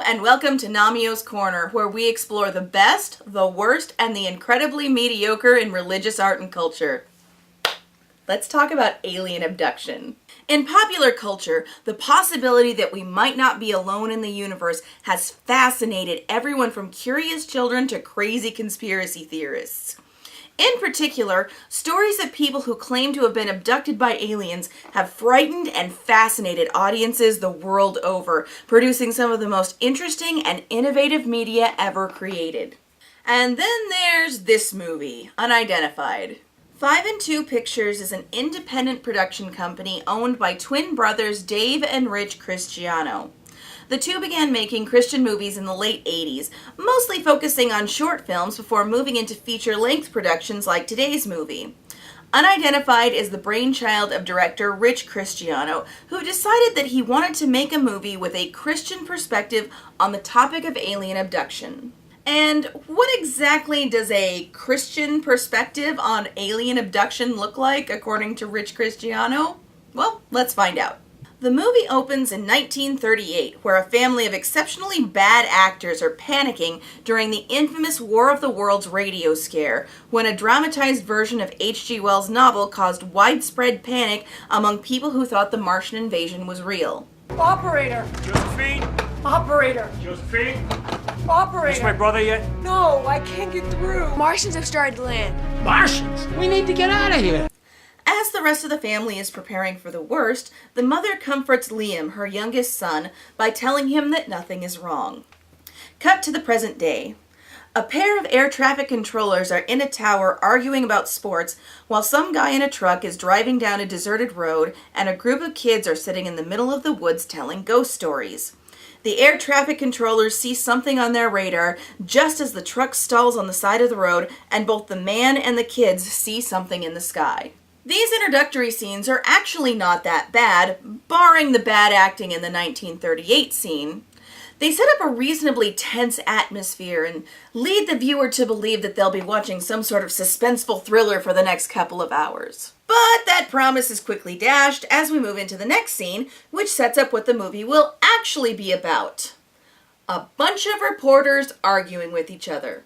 and welcome to Namio's Corner, where we explore the best, the worst, and the incredibly mediocre in religious art and culture. Let's talk about alien abduction. In popular culture, the possibility that we might not be alone in the universe has fascinated everyone from curious children to crazy conspiracy theorists. In particular, stories of people who claim to have been abducted by aliens have frightened and fascinated audiences the world over, producing some of the most interesting and innovative media ever created. And then there's this movie, Unidentified. 5 and 2 Pictures is an independent production company owned by twin brothers Dave and Rich Cristiano. The two began making Christian movies in the late 80s, mostly focusing on short films before moving into feature-length productions like today's movie. Unidentified is the brainchild of director Rich Cristiano, who decided that he wanted to make a movie with a Christian perspective on the topic of alien abduction. And what exactly does a Christian perspective on alien abduction look like, according to Rich Cristiano? Well, let's find out. The movie opens in 1938, where a family of exceptionally bad actors are panicking during the infamous War of the Worlds radio scare, when a dramatized version of H.G. Wells' novel caused widespread panic among people who thought the Martian invasion was real. Operator! Josephine? Operator! Josephine? Operator! Is my brother yet? No, I can't get through. Martians have started to land. Martians? We need to get out of here. As the rest of the family is preparing for the worst, the mother comforts Liam, her youngest son, by telling him that nothing is wrong. Cut to the present day. A pair of air traffic controllers are in a tower arguing about sports while some guy in a truck is driving down a deserted road and a group of kids are sitting in the middle of the woods telling ghost stories. The air traffic controllers see something on their radar just as the truck stalls on the side of the road, and both the man and the kids see something in the sky. These introductory scenes are actually not that bad, barring the bad acting in the 1938 scene. They set up a reasonably tense atmosphere and lead the viewer to believe that they'll be watching some sort of suspenseful thriller for the next couple of hours. But that promise is quickly dashed as we move into the next scene, which sets up what the movie will actually be about. A bunch of reporters arguing with each other.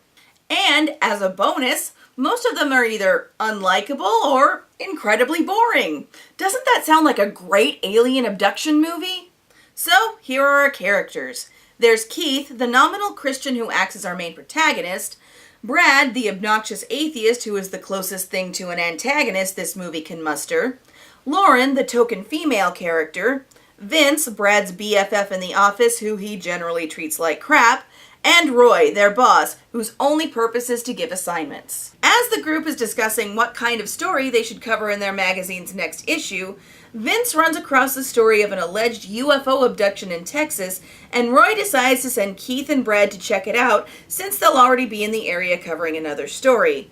And, as a bonus, most of them are either unlikable or incredibly boring. Doesn't that sound like a great alien abduction movie? So, here are our characters. There's Keith, the nominal Christian who acts as our main protagonist, Brad, the obnoxious atheist who is the closest thing to an antagonist this movie can muster, Lauren, the token female character, Vince, Brad's BFF in the office who he generally treats like crap, and Roy, their boss, whose only purpose is to give assignments. As the group is discussing what kind of story they should cover in their magazine's next issue, Vince runs across the story of an alleged UFO abduction in Texas, and Roy decides to send Keith and Brad to check it out since they'll already be in the area covering another story.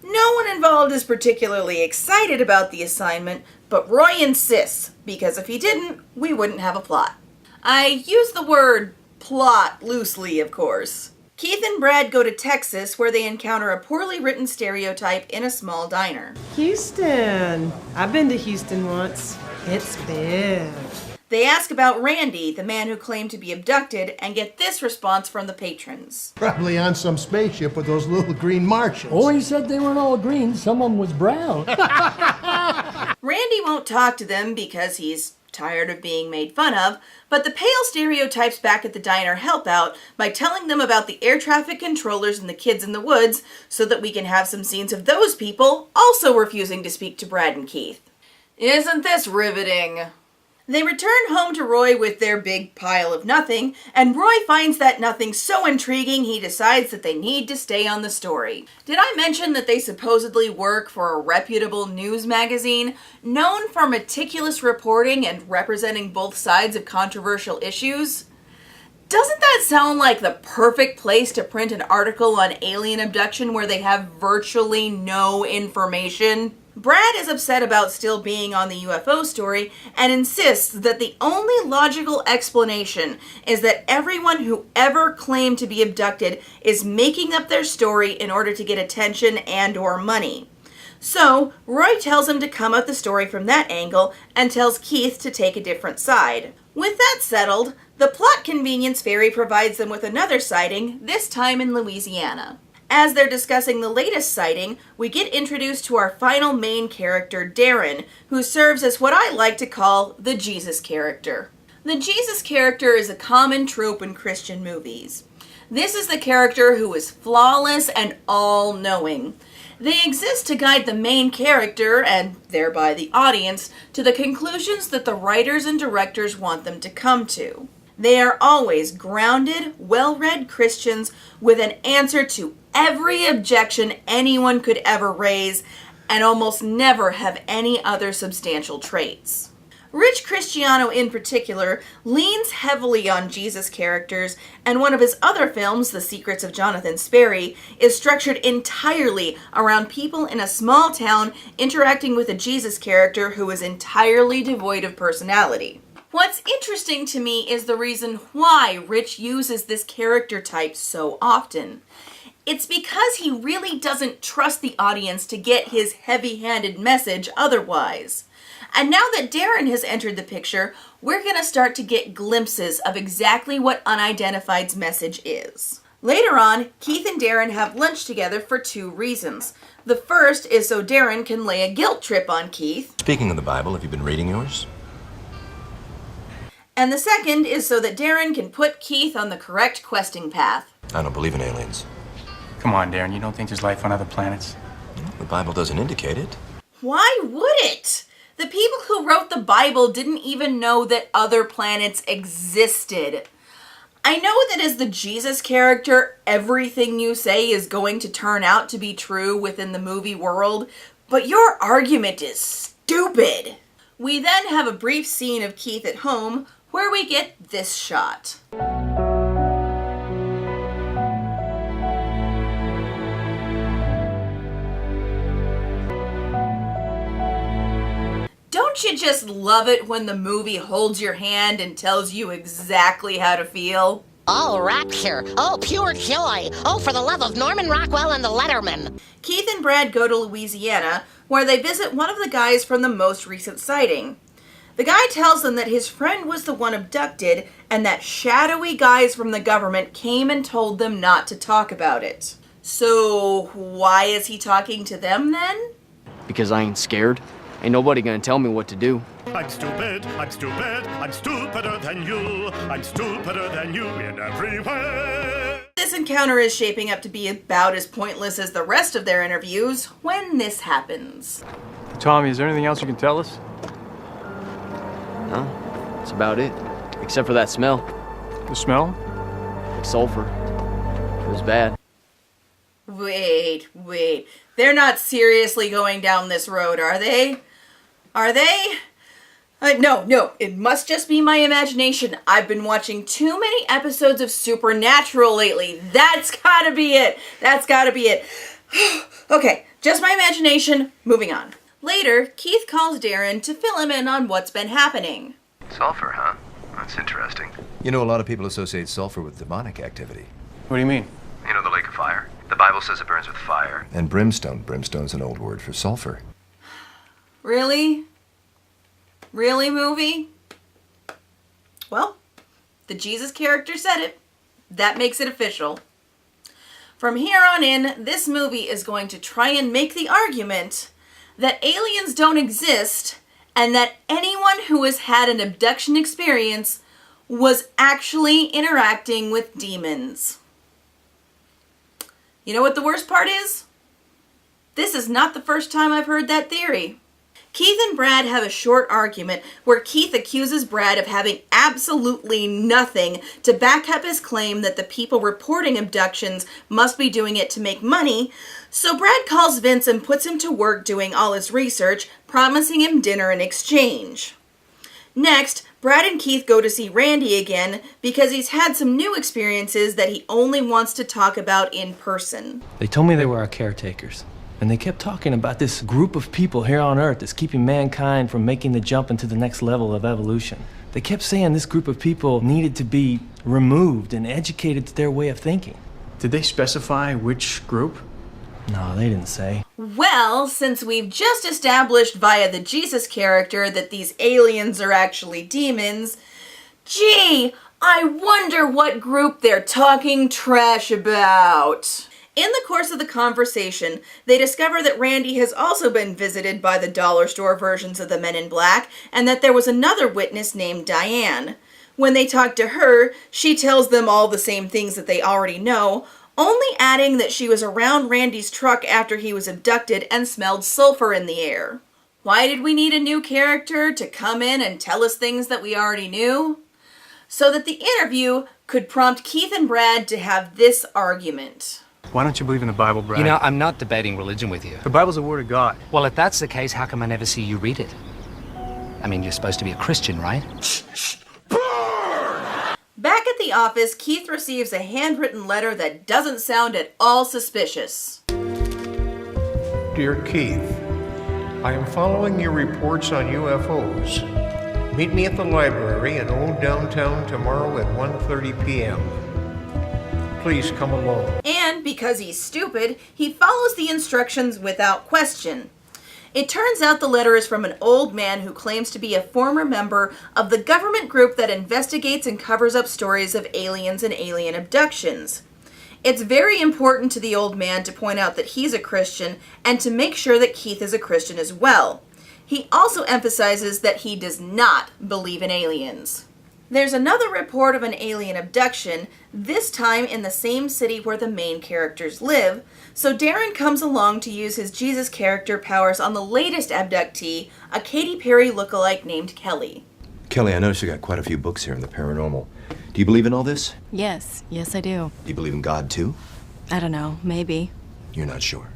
No one involved is particularly excited about the assignment, but Roy insists, because if he didn't, we wouldn't have a plot. I use the word plot loosely, of course. Keith and Brad go to Texas, where they encounter a poorly written stereotype in a small diner. Houston. I've been to Houston once. It's big. They ask about Randy, the man who claimed to be abducted, and get this response from the patrons. Probably on some spaceship with those little green Martians. Oh, he said they weren't all green. Some of them was brown. Randy won't talk to them because he's tired of being made fun of, but the pale stereotypes back at the diner help out by telling them about the air traffic controllers and the kids in the woods so that we can have some scenes of those people also refusing to speak to Brad and Keith. Isn't this riveting? They return home to Roy with their big pile of nothing, and Roy finds that nothing so intriguing he decides that they need to stay on the story. Did I mention that they supposedly work for a reputable news magazine known for meticulous reporting and representing both sides of controversial issues? Doesn't that sound like the perfect place to print an article on alien abduction where they have virtually no information? Brad is upset about still being on the UFO story and insists that the only logical explanation is that everyone who ever claimed to be abducted is making up their story in order to get attention and/or money. So, Roy tells him to come at the story from that angle and tells Keith to take a different side. With that settled, the plot convenience fairy provides them with another sighting, this time in Louisiana. As they're discussing the latest sighting, we get introduced to our final main character, Darren, who serves as what I like to call the Jesus character. The Jesus character is a common trope in Christian movies. This is the character who is flawless and all-knowing. They exist to guide the main character, and thereby the audience, to the conclusions that the writers and directors want them to come to. They are always grounded, well-read Christians with an answer to every objection anyone could ever raise, and almost never have any other substantial traits. Rich Cristiano in particular leans heavily on Jesus characters, and one of his other films, The Secrets of Jonathan Sperry, is structured entirely around people in a small town interacting with a Jesus character who is entirely devoid of personality. What's interesting to me is the reason why Rich uses this character type so often. It's because he really doesn't trust the audience to get his heavy-handed message otherwise. And now that Darren has entered the picture, we're going to start to get glimpses of exactly what Unidentified's message is. Later on, Keith and Darren have lunch together for two reasons. The first is so Darren can lay a guilt trip on Keith. Speaking of the Bible, have you been reading yours? And the second is so that Darren can put Keith on the correct questing path. I don't believe in aliens. Come on, Darren, you don't think there's life on other planets? The Bible doesn't indicate it. Why would it? The people who wrote the Bible didn't even know that other planets existed. I know that as the Jesus character, everything you say is going to turn out to be true within the movie world, but your argument is stupid. We then have a brief scene of Keith at home where we get this shot. Don't you just love it when the movie holds your hand and tells you exactly how to feel? Oh, rapture. Oh, pure joy. Oh, for the love of Norman Rockwell and the Letterman. Keith and Brad go to Louisiana, where they visit one of the guys from the most recent sighting. The guy tells them that his friend was the one abducted, and that shadowy guys from the government came and told them not to talk about it. So, why is he talking to them then? Because I ain't scared. Ain't nobody gonna tell me what to do. I'm stupid, I'm stupid, I'm stupider than you. I'm stupider than you in every way. This encounter is shaping up to be about as pointless as the rest of their interviews when this happens. Tommy, is there anything else you can tell us? No, that's about it. Except for that smell. The smell? Like sulfur. It was bad. Wait. They're not seriously going down this road, are they? Are they? No, it must just be my imagination. I've been watching too many episodes of Supernatural lately. That's gotta be it. Okay, just my imagination. Moving on. Later, Keith calls Darren to fill him in on what's been happening. Sulfur, huh? That's interesting. You know, a lot of people associate sulfur with demonic activity. What do you mean? You know the lake of fire? The Bible says it burns with fire. And brimstone. Brimstone's an old word for sulfur. Really? Really, movie? Well, the Jesus character said it. That makes it official. From here on in, this movie is going to try and make the argument that aliens don't exist and that anyone who has had an abduction experience was actually interacting with demons. You know what the worst part is? This is not the first time I've heard that theory. Keith and Brad have a short argument where Keith accuses Brad of having absolutely nothing to back up his claim that the people reporting abductions must be doing it to make money, so Brad calls Vince and puts him to work doing all his research, promising him dinner in exchange. Next, Brad and Keith go to see Randy again because he's had some new experiences that he only wants to talk about in person. They told me they were our caretakers. And they kept talking about this group of people here on Earth that's keeping mankind from making the jump into the next level of evolution. They kept saying this group of people needed to be removed and educated to their way of thinking. Did they specify which group? No, they didn't say. Well, since we've just established via the Jesus character that these aliens are actually demons, Gee, I wonder what group they're talking trash about. In the course of the conversation, they discover that Randy has also been visited by the dollar store versions of the Men in Black, and that there was another witness named Diane. When they talk to her, she tells them all the same things that they already know, only adding that she was around Randy's truck after he was abducted and smelled sulfur in the air. Why did we need a new character to come in and tell us things that we already knew? So that the interview could prompt Keith and Brad to have this argument. Why don't you believe in the Bible, Brad? You know, I'm not debating religion with you. The Bible's the Word of God. Well, if that's the case, how come I never see you read it? I mean, you're supposed to be a Christian, right? Back at the office, Keith receives a handwritten letter that doesn't sound at all suspicious. Dear Keith, I am following your reports on UFOs. Meet me at the library in Old Downtown tomorrow at 1:30 p.m. Please come along. And because he's stupid, he follows the instructions without question. It turns out the letter is from an old man who claims to be a former member of the government group that investigates and covers up stories of aliens and alien abductions. It's very important to the old man to point out that he's a Christian and to make sure that Keith is a Christian as well. He also emphasizes that he does not believe in aliens. There's another report of an alien abduction, this time in the same city where the main characters live, so Darren comes along to use his Jesus character powers on the latest abductee, a Katy Perry lookalike named Kelly. Kelly, I noticed you got quite a few books here in the paranormal. Do you believe in all this? Yes I do. Do you believe in God, too? I don't know, maybe. You're not sure.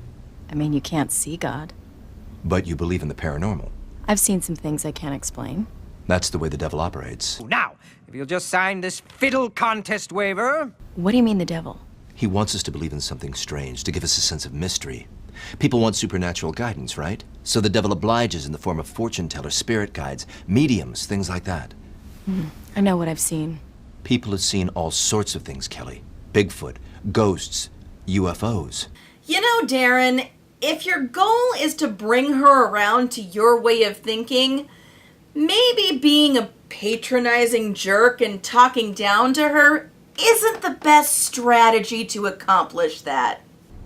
I mean, you can't see God. But you believe in the paranormal. I've seen some things I can't explain. That's the way the devil operates. Now, if you'll just sign this fiddle contest waiver. What do you mean, the devil? He wants us to believe in something strange, to give us a sense of mystery. People want supernatural guidance, right? So the devil obliges in the form of fortune tellers, spirit guides, mediums, things like that. I know what I've seen. People have seen all sorts of things, Kelly. Bigfoot, ghosts, UFOs. You know, Darren, if your goal is to bring her around to your way of thinking, maybe being a patronizing jerk and talking down to her isn't the best strategy to accomplish that.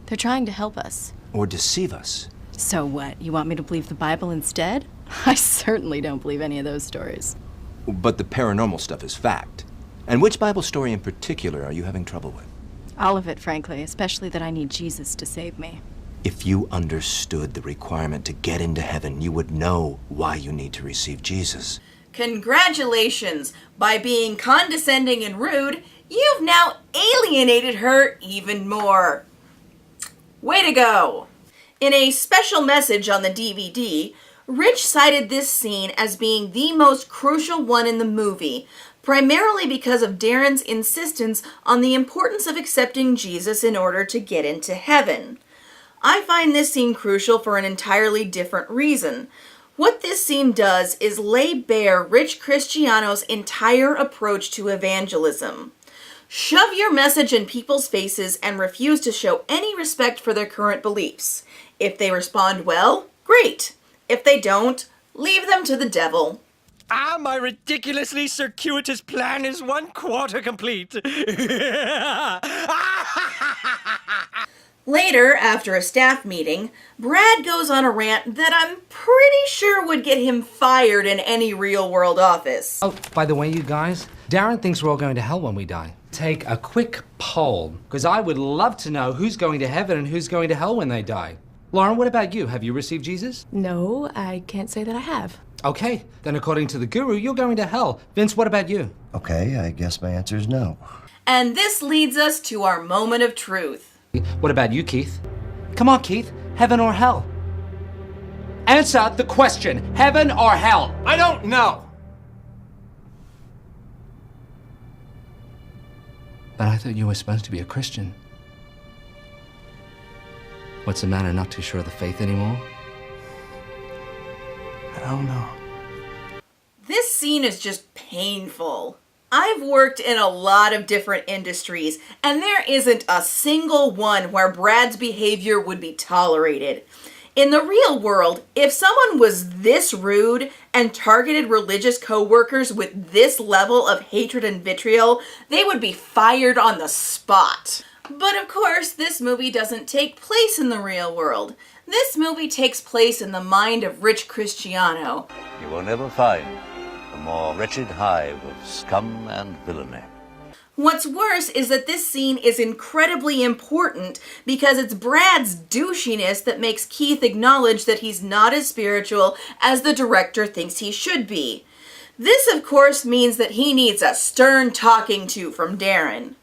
They're trying to help us. Or deceive us. So what? You want me to believe the Bible instead? I certainly don't believe any of those stories. But the paranormal stuff is fact. And which Bible story in particular are you having trouble with? All of it, frankly, especially that I need Jesus to save me. If you understood the requirement to get into heaven, you would know why you need to receive Jesus. Congratulations! By being condescending and rude, you've now alienated her even more. Way to go! In a special message on the DVD, Rich cited this scene as being the most crucial one in the movie, primarily because of Darren's insistence on the importance of accepting Jesus in order to get into heaven. I find this scene crucial for an entirely different reason. What this scene does is lay bare Rich Cristiano's entire approach to evangelism. Shove your message in people's faces and refuse to show any respect for their current beliefs. If they respond well, great. If they don't, leave them to the devil. Ah, my ridiculously circuitous plan is 1/4 complete. Later, after a staff meeting, Brad goes on a rant that I'm pretty sure would get him fired in any real-world office. Oh, by the way, you guys, Darren thinks we're all going to hell when we die. Take a quick poll, because I would love to know who's going to heaven and who's going to hell when they die. Lauren, what about you? Have you received Jesus? No, I can't say that I have. Okay, then according to the guru, you're going to hell. Vince, what about you? Okay, I guess my answer is no. And this leads us to our moment of truth. What about you, Keith? Come on, Keith. Heaven or hell? Answer the question. Heaven or hell? I don't know. But I thought you were supposed to be a Christian. What's the matter? Not too sure of the faith anymore? I don't know. This scene is just painful. I've worked in a lot of different industries, and there isn't a single one where Brad's behavior would be tolerated. In the real world, if someone was this rude and targeted religious co-workers with this level of hatred and vitriol, they would be fired on the spot. But of course, this movie doesn't take place in the real world. This movie takes place in the mind of Rich Cristiano. You will never find a more wretched hive of scum and villainy. What's worse is that this scene is incredibly important because it's Brad's douchiness that makes Keith acknowledge that he's not as spiritual as the director thinks he should be. This, of course, means that he needs a stern talking to from Darren.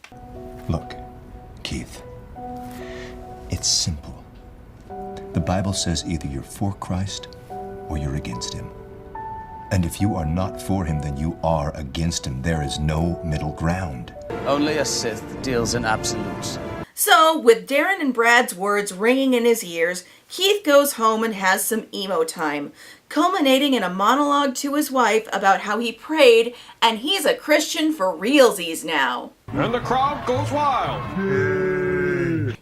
Look, Keith, it's simple. The Bible says either you're for Christ or you're against him. And if you are not for him, then you are against him. There is no middle ground. Only a Sith deals in absolutes. So, with Darren and Brad's words ringing in his ears, Keith goes home and has some emo time, culminating in a monologue to his wife about how he prayed and he's a Christian for realsies now. And the crowd goes wild.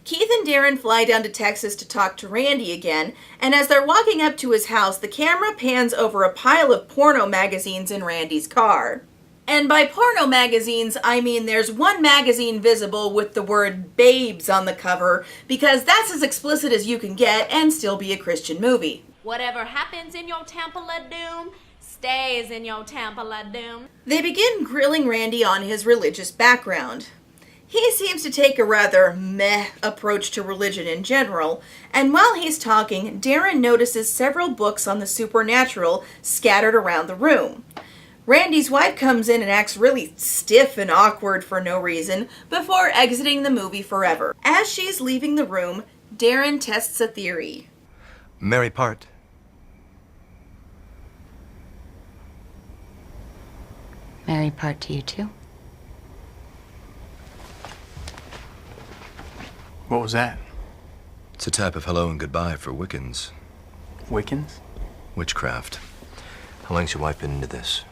Keith and Darren fly down to Texas to talk to Randy again, and as they're walking up to his house, the camera pans over a pile of porno magazines in Randy's car. And by porno magazines, I mean there's one magazine visible with the word babes on the cover, because that's as explicit as you can get and still be a Christian movie. Whatever happens in your temple of doom, stays in your temple of doom. They begin grilling Randy on his religious background. He seems to take a rather meh approach to religion in general, and while he's talking, Darren notices several books on the supernatural scattered around the room. Randy's wife comes in and acts really stiff and awkward for no reason before exiting the movie forever. As she's leaving the room, Darren tests a theory. Mary Part. Mary Part to you too? What was that? It's a type of hello and goodbye for Wiccans. Wiccans? Witchcraft. How long's your wife been into this?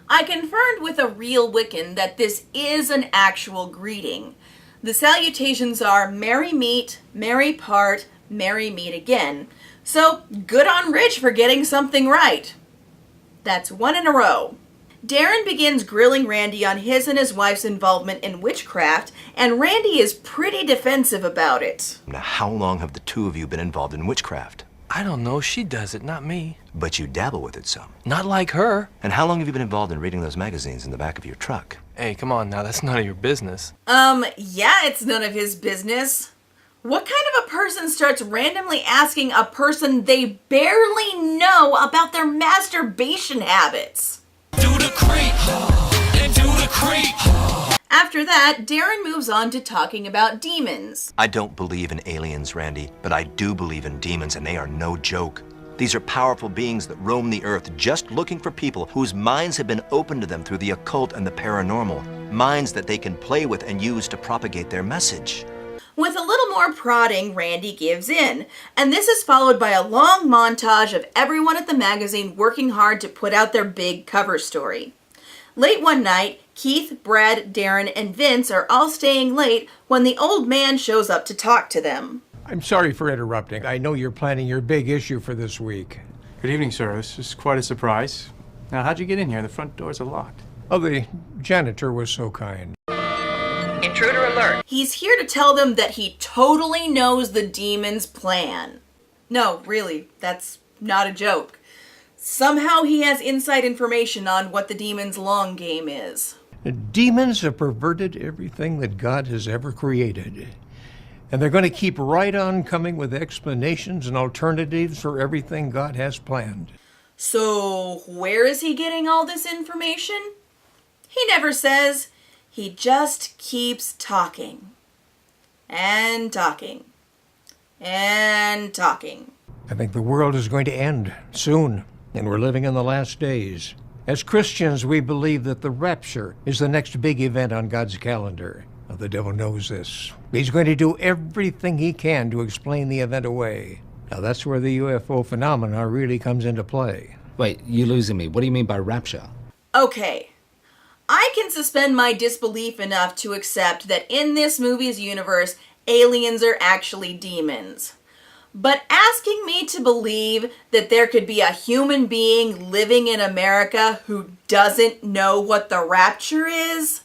I confirmed with a real Wiccan that this is an actual greeting. The salutations are Merry Meet, Merry Part, Merry Meet Again. So, good on Rich for getting something right. That's one in a row. Darren begins grilling Randy on his and his wife's involvement in witchcraft, and Randy is pretty defensive about it. Now, how long have the two of you been involved in witchcraft? I don't know. She does it, not me. But you dabble with it some. Not like her. And how long have you been involved in reading those magazines in the back of your truck? Hey, come on now. That's none of your business. Yeah, it's none of his business. What kind of a person starts randomly asking a person they barely know about their masturbation habits? Do the creep, and do the creep. After that, Darren moves on to talking about demons. I don't believe in aliens, Randy, but I do believe in demons, and they are no joke. These are powerful beings that roam the earth just looking for people whose minds have been opened to them through the occult and the paranormal. Minds that they can play with and use to propagate their message. With a little more prodding, Randy gives in, and this is followed by a long montage of everyone at the magazine working hard to put out their big cover story. Late one night, Keith, Brad, Darren, and Vince are all staying late when the old man shows up to talk to them. I'm sorry for interrupting. I know you're planning your big issue for this week. Good evening, sir. This is quite a surprise. Now, how'd you get in here? The front doors are locked. Oh, the janitor was so kind. Intruder alert. He's here to tell them that he totally knows the demon's plan. No, really, that's not a joke. Somehow he has inside information on what the demon's long game is. The demons have perverted everything that God has ever created. And they're going to keep right on coming with explanations and alternatives for everything God has planned. So, where is he getting all this information? He never says. He just keeps talking. And talking. And talking. I think the world is going to end soon, and we're living in the last days. As Christians, we believe that the rapture is the next big event on God's calendar. Now, the devil knows this. He's going to do everything he can to explain the event away. Now, that's where the UFO phenomena really comes into play. Wait, you're losing me. What do you mean by rapture? Okay. I can suspend my disbelief enough to accept that in this movie's universe, aliens are actually demons. But asking me to believe that there could be a human being living in America who doesn't know what the rapture is?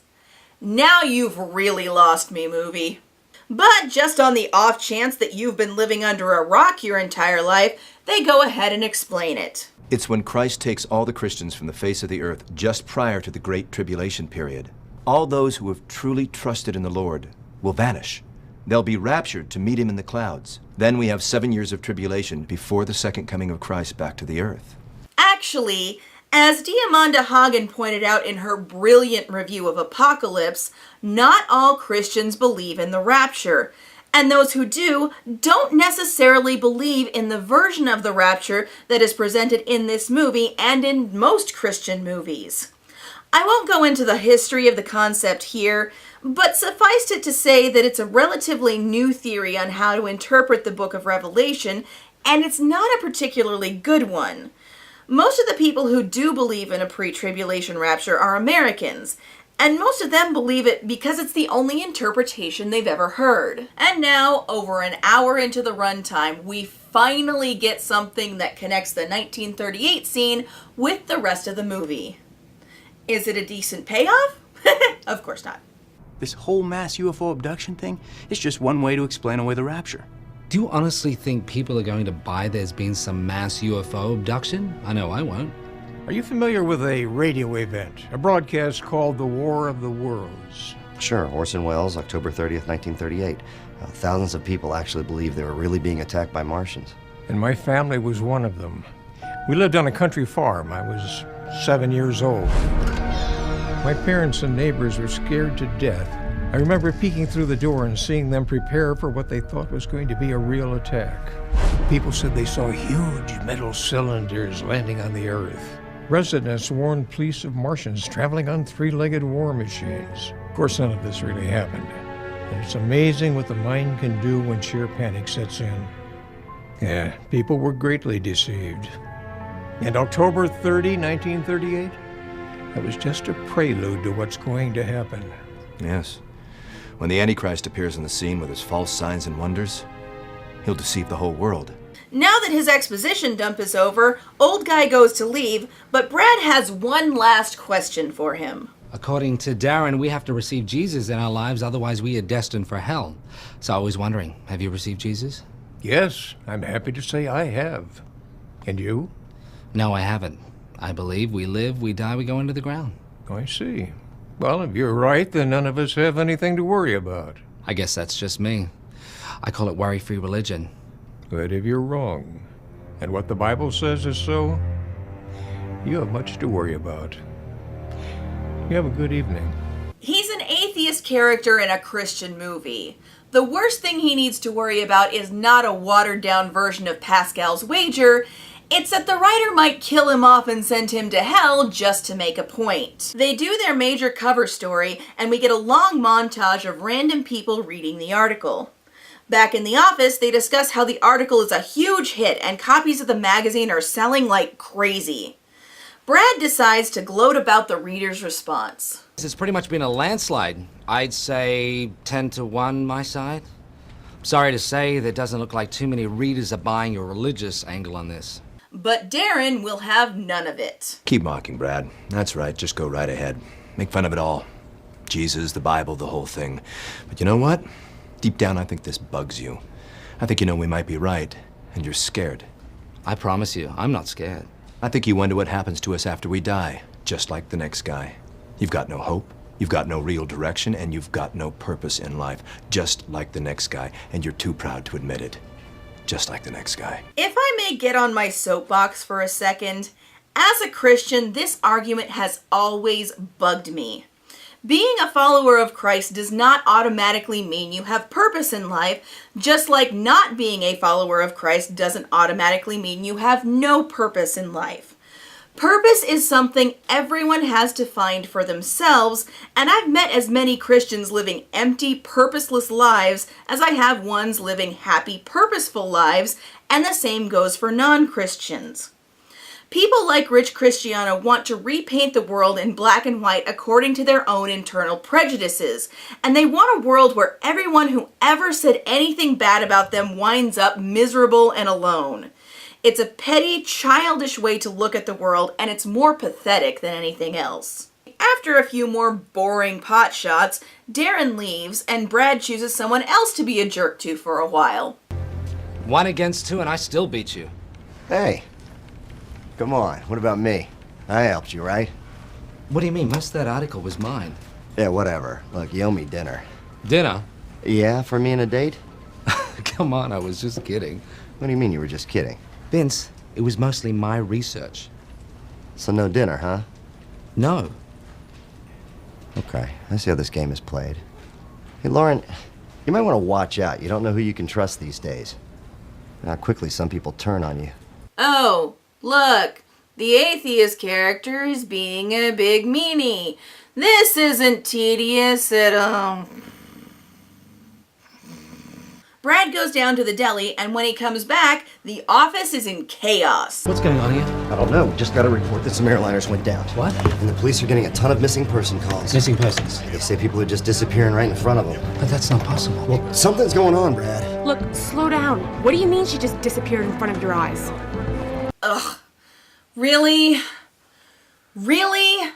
Now you've really lost me, movie. But just on the off chance that you've been living under a rock your entire life, they go ahead and explain it. It's when Christ takes all the Christians from the face of the earth just prior to the Great Tribulation period. All those who have truly trusted in the Lord will vanish. They'll be raptured to meet him in the clouds. Then we have 7 years of tribulation before the second coming of Christ back to the earth. Actually, as Diamanda Hagen pointed out in her brilliant review of Apocalypse, not all Christians believe in the rapture. And those who do don't necessarily believe in the version of the rapture that is presented in this movie and in most Christian movies. I won't go into the history of the concept here, but suffice it to say that it's a relatively new theory on how to interpret the book of Revelation, and it's not a particularly good one. Most of the people who do believe in a pre-tribulation rapture are Americans, and most of them believe it because it's the only interpretation they've ever heard. And now, over an hour into the runtime, we finally get something that connects the 1938 scene with the rest of the movie. Is it a decent payoff? Of course not. This whole mass UFO abduction thing is just one way to explain away the rapture. Do you honestly think people are going to buy there's been some mass UFO abduction? I know I won't. Are you familiar with a radio event, a broadcast called The War of the Worlds? Sure, Orson Welles, October 30th, 1938. Thousands of people actually believed they were really being attacked by Martians. And my family was one of them. We lived on a country farm. I was 7 years old. My parents and neighbors were scared to death. I remember peeking through the door and seeing them prepare for what they thought was going to be a real attack. People said they saw huge metal cylinders landing on the earth. Residents warned police of Martians traveling on three-legged war machines. Of course, none of this really happened. And it's amazing what the mind can do when sheer panic sets in. Yeah, people were greatly deceived. And October 30, 1938, that was just a prelude to what's going to happen. Yes. When the Antichrist appears on the scene with his false signs and wonders, he'll deceive the whole world. Now that his exposition dump is over, Old Guy goes to leave, but Brad has one last question for him. According to Darren, we have to receive Jesus in our lives, otherwise we are destined for hell. So I was wondering, have you received Jesus? Yes, I'm happy to say I have. And you? No, I haven't. I believe we live, we die, we go into the ground. I see. Well, if you're right, then none of us have anything to worry about. I guess that's just me. I call it worry-free religion. But if you're wrong, and what the Bible says is so, you have much to worry about. You have a good evening. He's an atheist character in a Christian movie. The worst thing he needs to worry about is not a watered-down version of Pascal's Wager. It's that the writer might kill him off and send him to hell just to make a point. They do their major cover story, and we get a long montage of random people reading the article. Back in the office, they discuss how the article is a huge hit and copies of the magazine are selling like crazy. Brad decides to gloat about the reader's response. It's pretty much been a landslide. I'd say 10-1 my side. Sorry to say, there doesn't look like too many readers are buying your religious angle on this. But Darren will have none of it. Keep mocking, Brad. That's right, just go right ahead. Make fun of it all. Jesus, the Bible, the whole thing. But you know what? Deep down, I think this bugs you. I think you know we might be right, and you're scared. I promise you, I'm not scared. I think you wonder what happens to us after we die, just like the next guy. You've got no hope, you've got no real direction, and you've got no purpose in life, just like the next guy, and you're too proud to admit it. Just like the next guy. If I may get on my soapbox for a second, as a Christian, this argument has always bugged me. Being a follower of Christ does not automatically mean you have purpose in life, just like not being a follower of Christ doesn't automatically mean you have no purpose in life. Purpose is something everyone has to find for themselves, and I've met as many Christians living empty, purposeless lives as I have ones living happy, purposeful lives, and the same goes for non-Christians. People like Rich Cristiano want to repaint the world in black and white according to their own internal prejudices, and they want a world where everyone who ever said anything bad about them winds up miserable and alone. It's a petty, childish way to look at the world, and it's more pathetic than anything else. After a few more boring pot shots, Darren leaves, and Brad chooses someone else to be a jerk to for a while. 1 against 2, and I still beat you. Hey, come on. What about me? I helped you, right? What do you mean? Most of that article was mine. Yeah, whatever. Look, you owe me dinner. Dinner? Yeah, for me and a date? Come on, I was just kidding. What do you mean you were just kidding? Vince, it was mostly my research. So no dinner, huh? No. Okay, I see how this game is played. Hey, Lauren, you might want to watch out. You don't know who you can trust these days. And how quickly some people turn on you. Oh, look, the atheist character is being a big meanie. This isn't tedious at all. Brad goes down to the deli, and when he comes back, the office is in chaos. What's going on here? I don't know. We just got a report that some airliners went down. What? And the police are getting a ton of missing person calls. Missing persons? They say people are just disappearing right in front of them. But that's not possible. Well, something's going on, Brad. Look, slow down. What do you mean she just disappeared in front of your eyes? Ugh. Really? Really?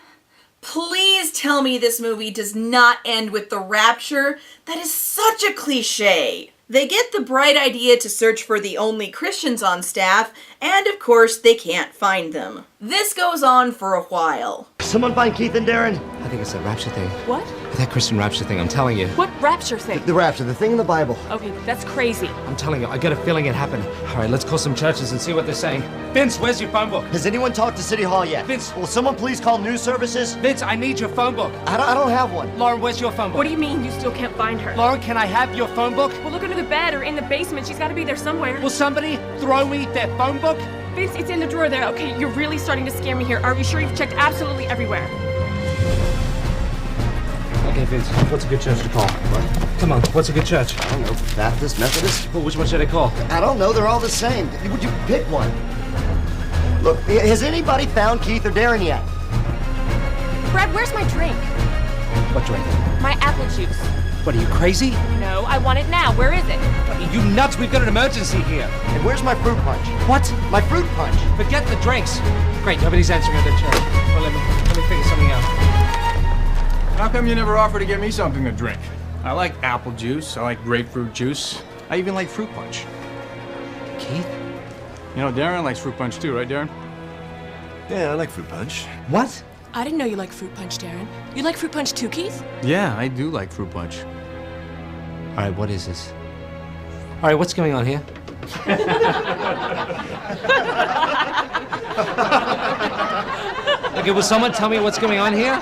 Please tell me this movie does not end with the rapture? That is such a cliche. They get the bright idea to search for the only Christians on staff, and of course they can't find them. This goes on for a while. Someone find Keith and Darren? I think it's that rapture thing. What? That Christian rapture thing, I'm telling you. What rapture thing? The rapture, the thing in the Bible. Okay, that's crazy. I'm telling you, I got a feeling it happened. All right, let's call some churches and see what they're saying. Vince, where's your phone book? Has anyone talked to City Hall yet? Vince. Will someone please call news services? Vince, I need your phone book. I don't have one. Lauren, where's your phone book? What do you mean you still can't find her? Lauren, can I have your phone book? Well, look under the bed or in the basement. She's got to be there somewhere. Will somebody throw me their phone book? Vince, it's in the drawer there. Okay, you're really starting to scare me here. Are you sure you've checked absolutely everywhere? Okay, Vince, what's a good church to call? What? Come on, what's a good church? I don't know. Baptist, Methodist? Well, which one should I call? I don't know. They're all the same. Would you pick one? Look, has anybody found Keith or Darren yet? Brad, where's my drink? What drink? My apple juice. What, are you crazy? No, I want it now. Where is it? You nuts, we've got an emergency here. And where's my fruit punch? What? My fruit punch. Forget the drinks. Great, nobody's answering at the chair. Well, let me figure something out. How come you never offer to get me something to drink? I like apple juice, I like grapefruit juice, I even like fruit punch. Keith? You know, Darren likes fruit punch too, right, Darren? Yeah, I like fruit punch. What? I didn't know you liked fruit punch, Darren. You like fruit punch too, Keith? Yeah, I do like fruit punch. All right, what is this? All right, what's going on here? Okay, will someone tell me what's going on here?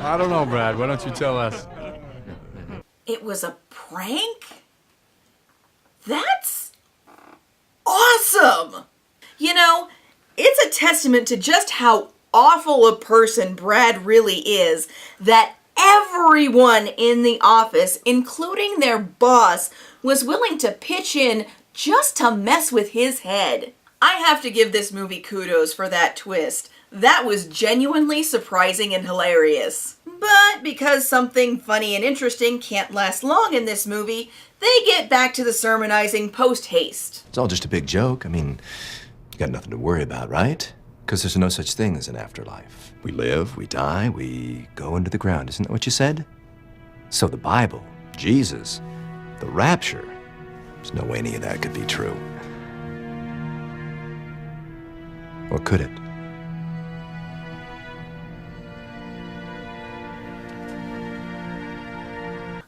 I don't know, Brad. Why don't you tell us? It was a prank? That's awesome! You know, it's a testament to just how awful a person Brad really is that everyone in the office, including their boss, was willing to pitch in just to mess with his head. I have to give this movie kudos for that twist. That was genuinely surprising and hilarious. But because something funny and interesting can't last long in this movie, they get back to the sermonizing post-haste. It's all just a big joke. I mean, you got nothing to worry about, right? Because there's no such thing as an afterlife. We live, we die, we go into the ground. Isn't that what you said? So the Bible, Jesus, the rapture, there's no way any of that could be true. Or could it?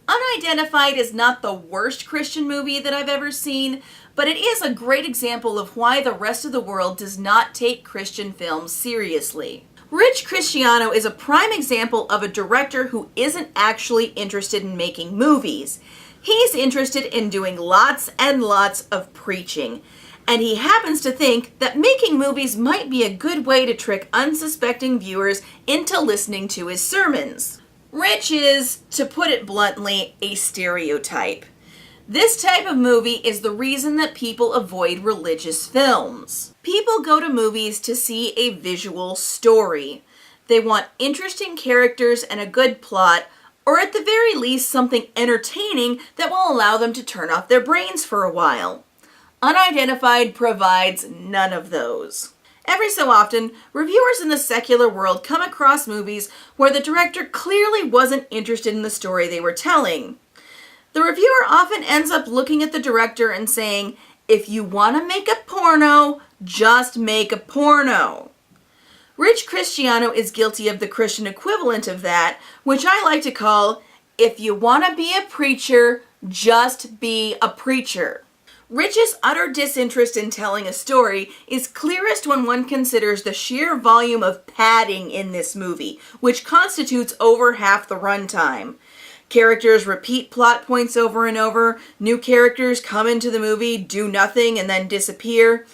Unidentified is not the worst Christian movie that I've ever seen, but it is a great example of why the rest of the world does not take Christian films seriously. Rich Cristiano is a prime example of a director who isn't actually interested in making movies. He's interested in doing lots and lots of preaching, and he happens to think that making movies might be a good way to trick unsuspecting viewers into listening to his sermons. Rich is, to put it bluntly, a stereotype. This type of movie is the reason that people avoid religious films. People go to movies to see a visual story. They want interesting characters and a good plot, or at the very least something entertaining that will allow them to turn off their brains for a while. Unidentified provides none of those. Every so often, reviewers in the secular world come across movies where the director clearly wasn't interested in the story they were telling. The reviewer often ends up looking at the director and saying, "If you want to make a porno, just make a porno." Rich Cristiano is guilty of the Christian equivalent of that, which I like to call, "If you want to be a preacher, just be a preacher." Rich's utter disinterest in telling a story is clearest when one considers the sheer volume of padding in this movie, which constitutes over half the runtime. Characters repeat plot points over and over, new characters come into the movie, do nothing, and then disappear.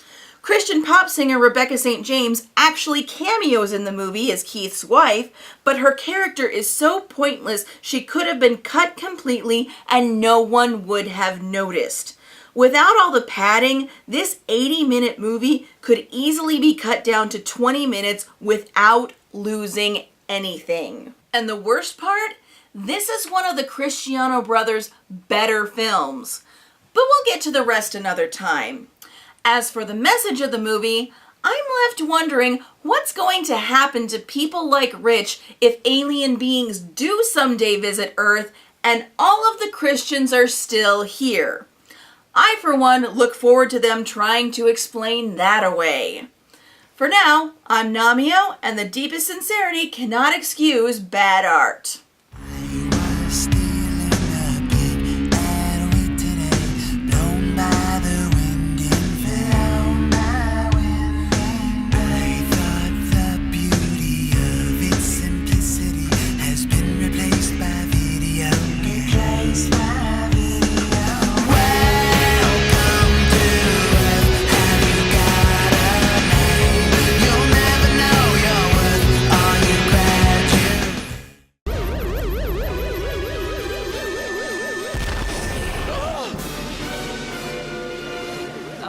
Christian pop singer Rebecca St. James actually cameos in the movie as Keith's wife, but her character is so pointless she could have been cut completely and no one would have noticed. Without all the padding, this 80-minute movie could easily be cut down to 20 minutes without losing anything. And the worst part? This is one of the Cristiano brothers' better films. But we'll get to the rest another time. As for the message of the movie, I'm left wondering what's going to happen to people like Rich if alien beings do someday visit Earth and all of the Christians are still here. I, for one, look forward to them trying to explain that away. For now, I'm Namio, and the deepest sincerity cannot excuse bad art.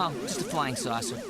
Oh, just a flying saucer.